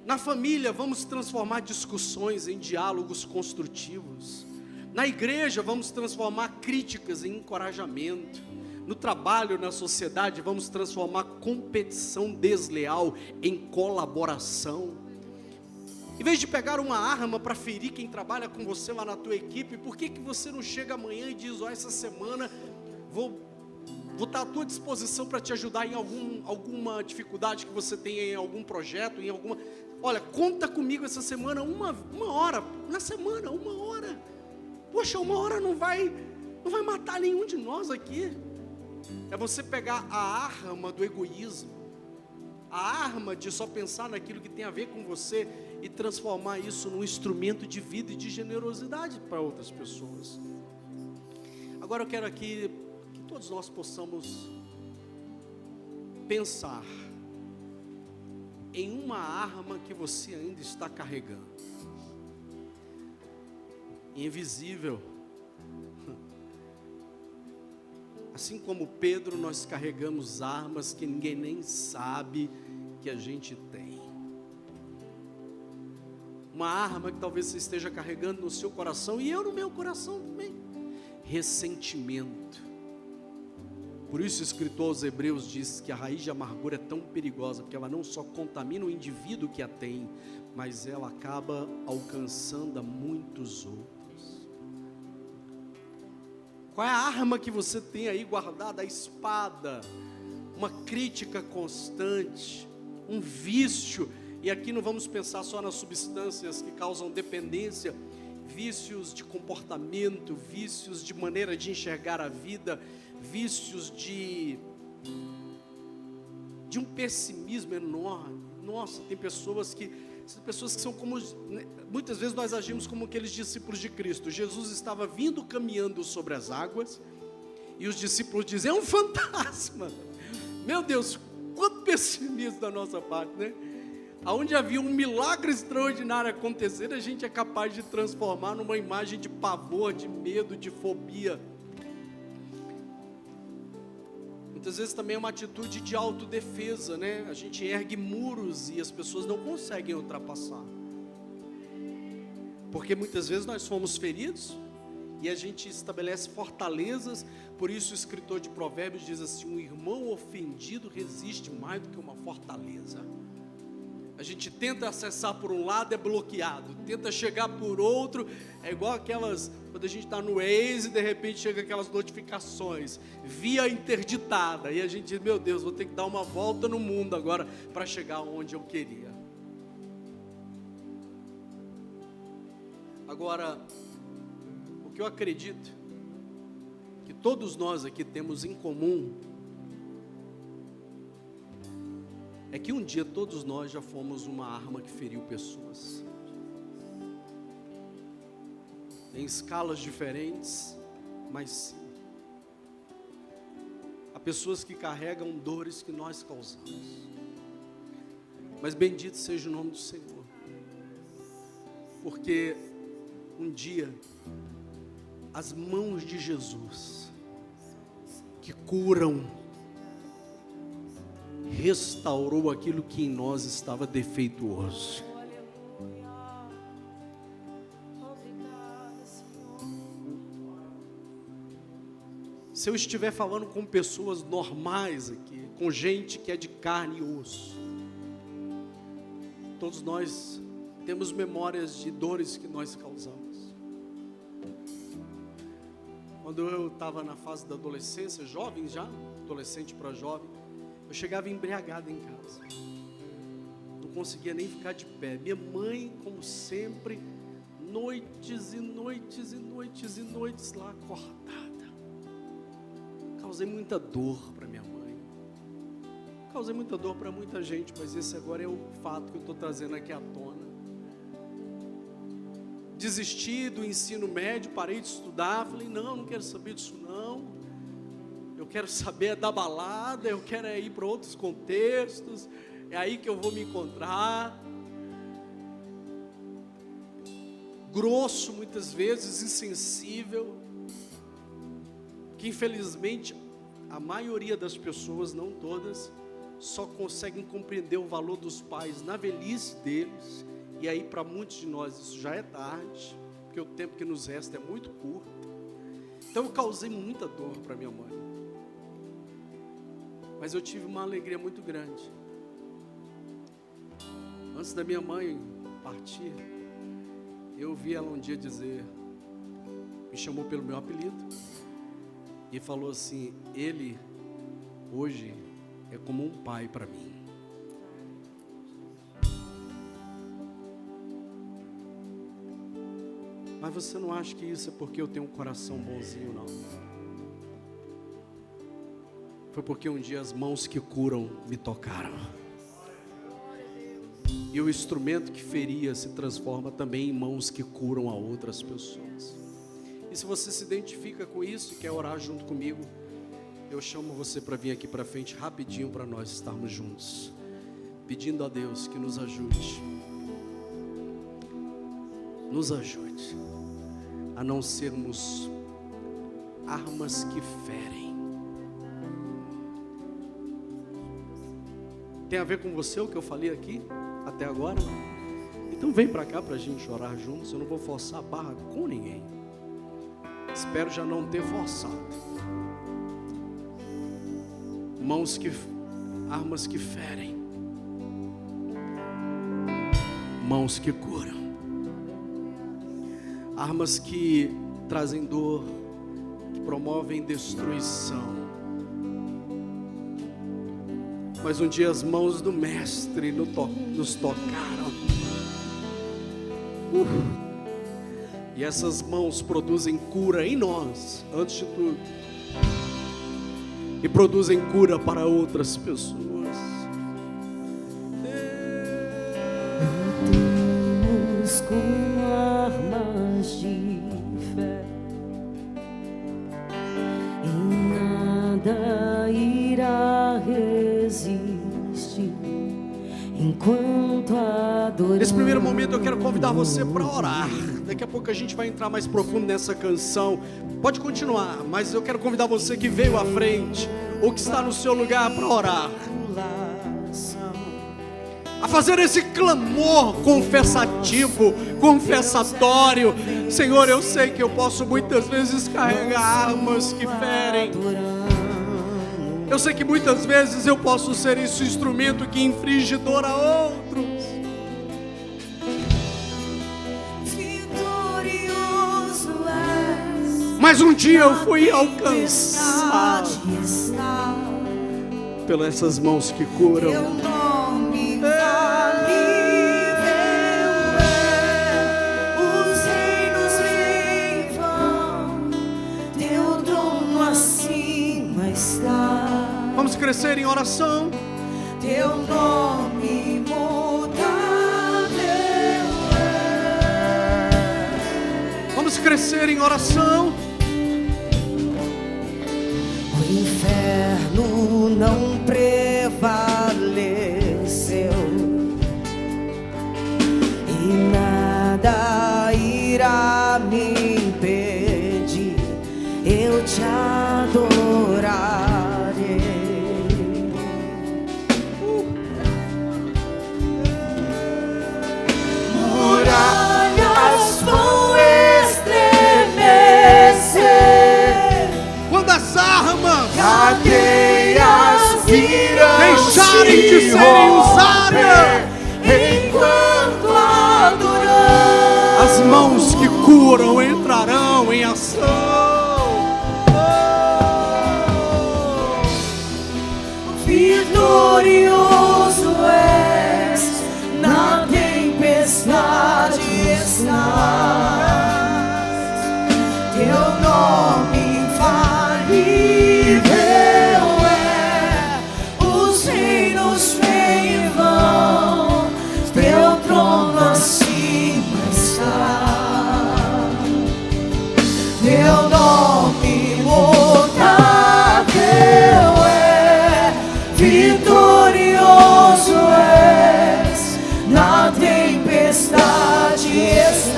Na família, vamos transformar discussões em diálogos construtivos. Na igreja, vamos transformar críticas em encorajamento. No trabalho, na sociedade, vamos transformar competição desleal em colaboração. Em vez de pegar uma arma para ferir quem trabalha com você lá na tua equipe, por que você não chega amanhã e diz: essa semana vou estar à tua disposição para te ajudar em alguma dificuldade que você tenha, em algum projeto, olha, conta comigo essa semana, uma hora, na semana, 1 hora. Poxa, 1 hora não vai matar nenhum de nós aqui. É você pegar a arma do egoísmo, a arma de só pensar naquilo que tem a ver com você e transformar isso num instrumento de vida e de generosidade para outras pessoas. Agora eu quero aqui que todos nós possamos pensar em uma arma que você ainda está carregando. Invisível. Assim como Pedro, nós carregamos armas que ninguém nem sabe que a gente tem. Uma arma que talvez você esteja carregando no seu coração, e eu no meu coração também. Ressentimento. Por isso o escritor aos Hebreus diz que a raiz de amargura é tão perigosa, porque ela não só contamina o indivíduo que a tem, mas ela acaba alcançando a muitos outros. Qual é a arma que você tem aí guardada? A espada, uma crítica constante, um vício. E aqui não vamos pensar só nas substâncias que causam dependência, vícios de comportamento, vícios de maneira de enxergar a vida, vícios de um pessimismo enorme. Nossa, tem pessoas que são como, muitas vezes nós agimos como aqueles discípulos de Cristo. Jesus estava vindo caminhando sobre as águas, e os discípulos dizem, é um fantasma. Meu Deus, quanto pessimismo da nossa parte, né? Aonde havia um milagre extraordinário acontecer, a gente é capaz de transformar numa imagem de pavor, de medo, de fobia. Muitas vezes também é uma atitude de autodefesa, né? A gente ergue muros e as pessoas não conseguem ultrapassar. Porque muitas vezes nós fomos feridos e a gente estabelece fortalezas. Por isso o escritor de Provérbios diz assim, um irmão ofendido resiste mais do que uma fortaleza. A gente tenta acessar por um lado, é bloqueado. Tenta chegar por outro, é igual aquelas, quando a gente está no Waze e de repente chega aquelas notificações, via interditada, e a gente diz, meu Deus, vou ter que dar uma volta no mundo agora, para chegar onde eu queria. Agora, o que eu acredito, que todos nós aqui temos em comum, é que um dia todos nós já fomos uma arma que feriu pessoas. Em escalas diferentes, mas sim. Há pessoas que carregam dores que nós causamos. Mas bendito seja o nome do Senhor. Porque um dia, as mãos de Jesus, que curam, restaurou aquilo que em nós estava defeituoso. Se eu estiver falando com pessoas normais aqui, com gente que é de carne e osso, todos nós temos memórias de dores que nós causamos. Quando eu estava na fase da adolescência, jovem já, adolescente para jovem, eu chegava embriagado em casa, não conseguia nem ficar de pé. Minha mãe, como sempre, noites e noites e noites e noites lá acordada. Causei muita dor para minha mãe, causei muita dor para muita gente, mas esse agora é o fato que eu estou trazendo aqui à tona. Desisti do ensino médio, parei de estudar, falei, não quero saber disso não. Eu quero saber da balada, eu quero ir para outros contextos, é aí que eu vou me encontrar. Grosso muitas vezes, insensível, que infelizmente a maioria das pessoas, não todas, só conseguem compreender o valor dos pais na velhice deles, e aí para muitos de nós isso já é tarde, porque o tempo que nos resta é muito curto. Então eu causei muita dor para minha mãe. Mas eu tive uma alegria muito grande. Antes da minha mãe partir, eu ouvi ela um dia dizer, me chamou pelo meu apelido, e falou assim, ele hoje é como um pai para mim. Mas você não acha que isso é porque eu tenho um coração bonzinho, não? foi porque um dia as mãos que curam me tocaram. E o instrumento que feria se transforma também em mãos que curam a outras pessoas. E se você se identifica com isso e quer orar junto comigo, eu chamo você para vir aqui para frente rapidinho para nós estarmos juntos, pedindo a Deus que nos ajude a não sermos armas que ferem. Tem a ver com você o que eu falei aqui até agora? Então vem para cá para a gente orar juntos. Eu não vou forçar a barra com ninguém. Espero já não ter forçado. Armas que ferem, mãos que curam, armas que trazem dor, que promovem destruição. Mas um dia as mãos do Mestre nos tocaram. E essas mãos produzem cura em nós, antes de tudo. E produzem cura para outras pessoas. Lutamos com armas de fé, e nada irá resistir enquanto adoramos. Nesse primeiro momento eu quero convidar você para orar. Daqui a pouco a gente vai entrar mais profundo nessa canção. Pode continuar, mas eu quero convidar você que veio à frente, ou que está no seu lugar, para orar, a fazer esse clamor confessativo, confessatório. Senhor, eu sei que eu posso muitas vezes carregar armas que ferem. Eu sei que muitas vezes eu posso ser esse instrumento que inflige dor a outros. Mas um dia eu fui alcançado pelas essas mãos que curam. Teu nome infalível é, os reinos vêm e vão, teu trono acima está. Vamos crescer em oração. Teu nome imutável é. Vamos crescer em oração. O inferno não prevaleceu e nada irá me impedir, eu te adorarei. Muralhas vão estremecer Quando as armas cadeias virão deixarem de se serem romper usadas, enquanto adoramos, as mãos que curam entrarão em ação. vitorioso és, na tempestade estás, teu nome infalível é, os reinos vêm e vão, teu trono acima está, teu nome imutável é, vitorioso és, na tempestade estás,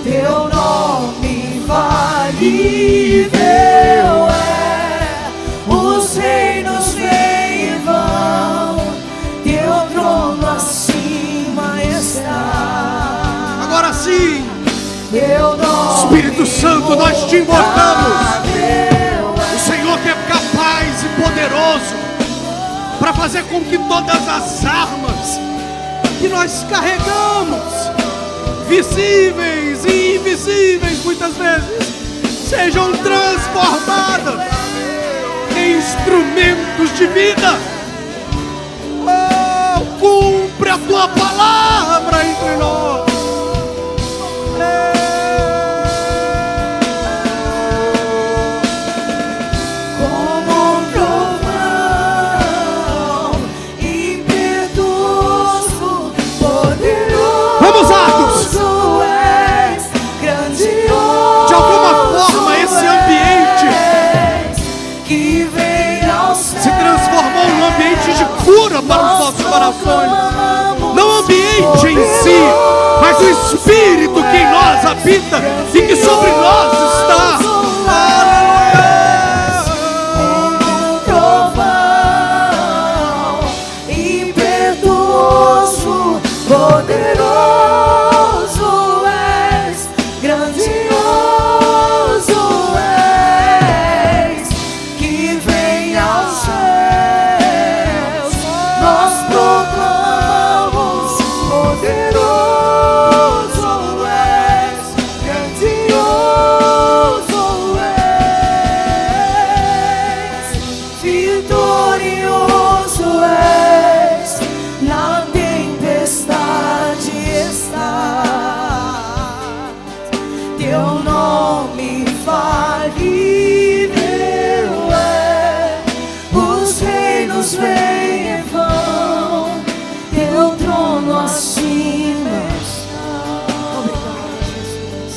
teu nome infalível é, os reinos vêm e vão, teu trono acima está. Agora sim, Teu nome Espírito Santo, nós te invocamos. imutável O Senhor que é capaz e poderoso para fazer com que todas as armas que nós carregamos, visíveis e invisíveis muitas vezes, sejam transformadas em instrumentos de vida. Oh, cumpre a tua palavra entre nós. cura para os nossos corações. Não o ambiente em si, mas o Espírito que em nós habita e que sobre nós está. Poderoso és, grandioso és, que vem aos céus, nós proclamamos. Poderoso és, grandioso és, vitorioso és, na tempestade está, teu nome falível é, os reinos vêm e vão, teu trono acima está. Obrigado, Jesus.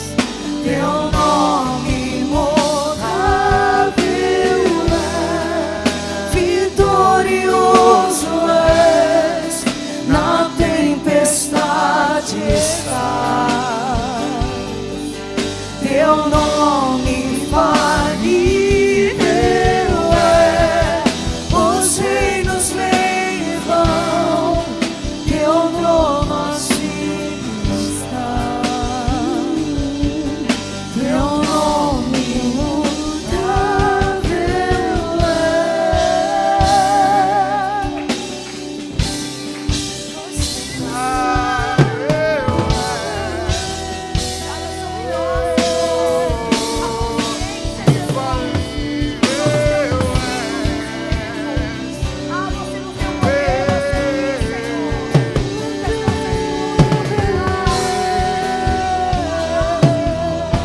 Teu nome imutável é, vitorioso és, na tempestade está, teu nome falível é, os reinos vêm e vão, teu trono acima está, teu nome imutável é.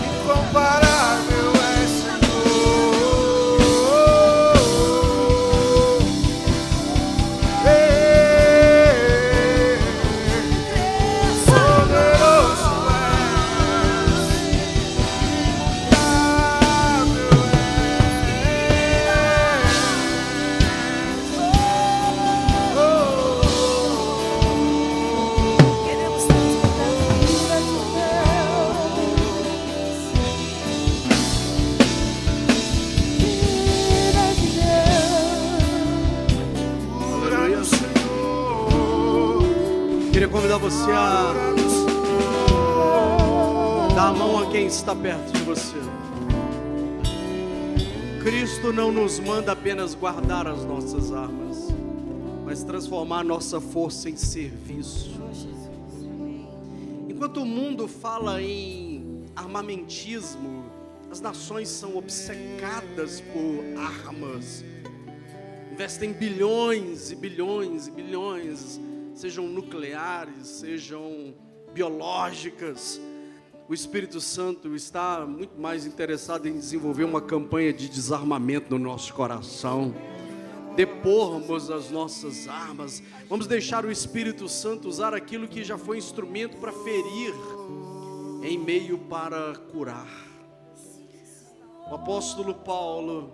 Incomparável é Senhor, poderoso Queremos transportar a vida de Aleluia. Queria convidar você a dar a mão a quem está perto de você. Cristo não nos manda apenas guardar as nossas armas, mas transformar nossa força em serviço. Enquanto o mundo fala em armamentismo, as nações são obcecadas por armas, investem bilhões e bilhões e bilhões, sejam nucleares, sejam biológicas. O Espírito Santo está muito mais interessado em desenvolver uma campanha de desarmamento no nosso coração, depormos as nossas armas. Vamos deixar o Espírito Santo usar aquilo que já foi instrumento para ferir, em meio para curar. O apóstolo Paulo,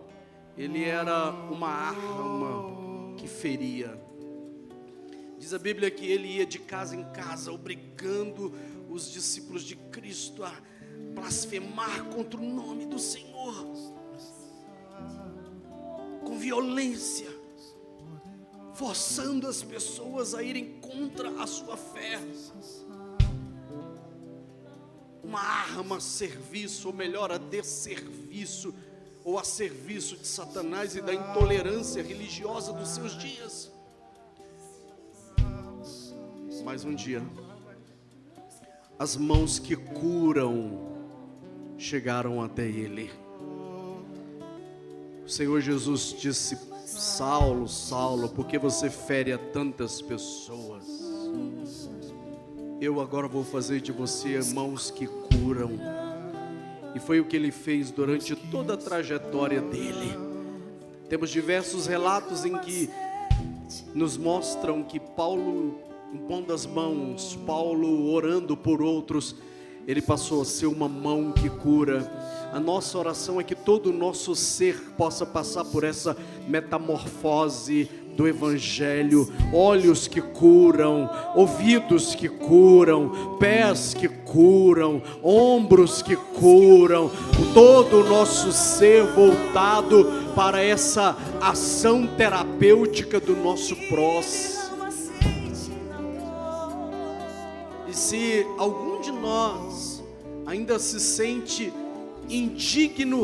ele era uma arma que feria. Diz a Bíblia que ele ia de casa em casa, obrigando os discípulos de Cristo a blasfemar contra o nome do Senhor, com violência, forçando as pessoas a irem contra a sua fé. Uma arma a serviço, ou melhor, a desserviço, ou a serviço de Satanás e da intolerância religiosa dos seus dias. Mas um dia, as mãos que curam chegaram até ele. O Senhor Jesus disse: Saulo, Saulo, por que você fere a tantas pessoas? Eu agora vou fazer de você mãos que curam. E foi o que ele fez durante toda a trajetória dele. Temos diversos relatos em que nos mostram que Paulo, impondo as mãos, Paulo orando por outros, ele passou a ser uma mão que cura. A nossa oração é que todo o nosso ser possa passar por essa metamorfose, do Evangelho, olhos que curam, ouvidos que curam, pés que curam, ombros que curam, todo o nosso ser voltado para essa ação terapêutica do nosso próximo. E se algum de nós ainda se sente indigno,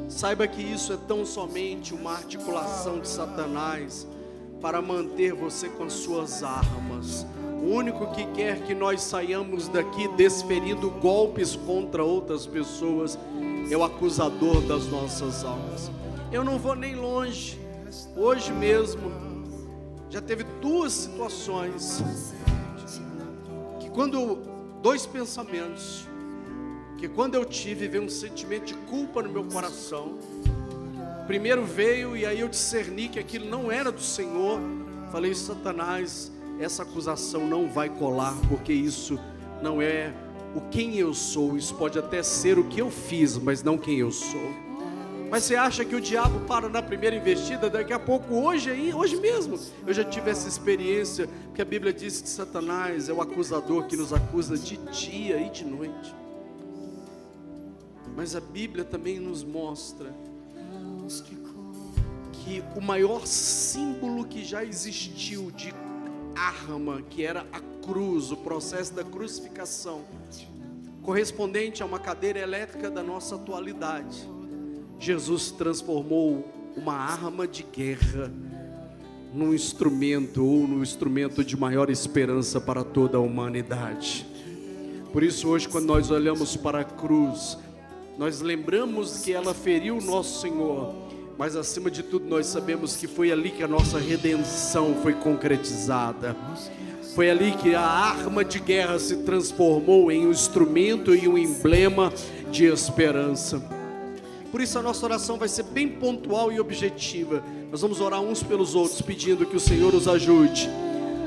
saiba que isso é tão somente uma articulação de Satanás para manter você com as suas armas. O único que quer que nós saiamos daqui desferindo golpes contra outras pessoas é o acusador das nossas almas. Eu não vou nem longe. Hoje mesmo já teve 2 situações que dois pensamentos que quando eu tive, veio um sentimento de culpa no meu coração. Primeiro veio, e aí eu discerni que aquilo não era do Senhor. Falei: Satanás, essa acusação não vai colar, porque isso não é o quem eu sou. Isso pode até ser o que eu fiz, mas não quem eu sou. Mas você acha que o diabo para na primeira investida? Daqui a pouco, hoje mesmo, eu já tive essa experiência, porque a Bíblia diz que Satanás é o acusador que nos acusa de dia e de noite. Mas a Bíblia também nos mostra que o maior símbolo que já existiu de arma, que era a cruz, o processo da crucificação, correspondente a uma cadeira elétrica da nossa atualidade, Jesus transformou uma arma de guerra num instrumento, ou no instrumento de maior esperança para toda a humanidade. Por isso hoje, quando nós olhamos para a cruz, nós lembramos que ela feriu o nosso Senhor, mas acima de tudo nós sabemos que foi ali que a nossa redenção foi concretizada. Foi ali que a arma de guerra se transformou em um instrumento e um emblema de esperança. Por isso a nossa oração vai ser bem pontual e objetiva. Nós vamos orar uns pelos outros, pedindo que o Senhor nos ajude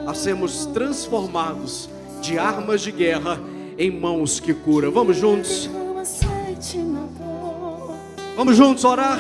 a sermos transformados de armas de guerra em mãos que curam. Vamos juntos? Vamos juntos orar?